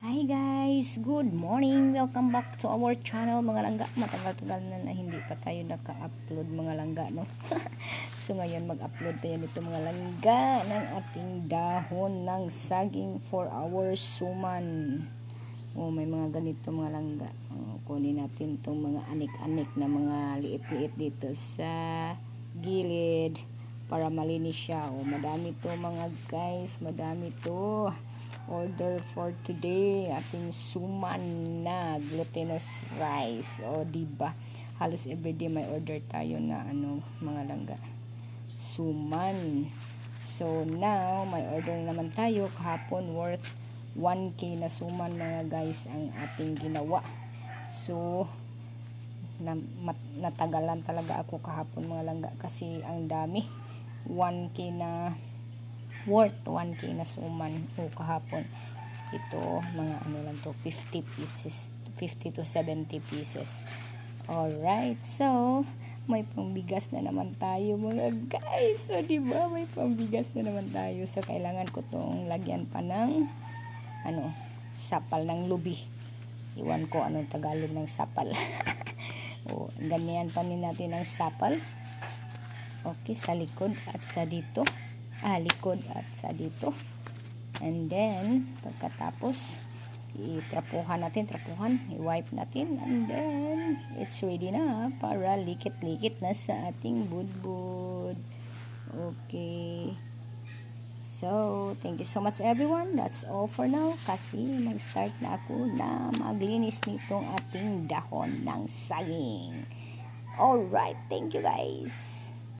Hi guys! Good morning! Welcome back to our channel mga langga. Matagal-tagal na hindi pa tayo naka-upload mga langga, no? So ngayon mag-upload tayo nito mga langga ng ating dahon ng saging for our suman. Oh, may mga ganito mga langga. Oh, kunin natin itong mga anik-anik na mga liit-liit dito sa gilid para malinis siya. Oh, madami to mga guys, madami to. Order for today ating suman na glutinous rice. O diba, halos everyday may order tayo na mga langga, suman. So now may order naman tayo kahapon worth 1k na suman mga guys ang ating ginawa. So natagalan talaga ako kahapon mga langga kasi ang dami, 1k na worth 1k na suman kahapon. Ito mga lang to, 50 pieces, 50 to 70 pieces. Alright, so may pambigas na naman tayo mga guys. So diba, may pambigas na naman tayo. So kailangan ko tong lagyan pa ng sapal ng lubi. Iwan ko anong Tagalog ng sapal. Ganyan pa natin ang sapal. Okay, sa likod at sa dito. Likod at sa dito. And then pagkatapos itrapuhan natin, i-wipe natin, and then it's ready na para likit-likit na sa ating budbud. Okay, so thank you so much everyone. That's all for now kasi mag-start na ako na maglinis nitong ating dahon ng saging. Alright, thank you guys.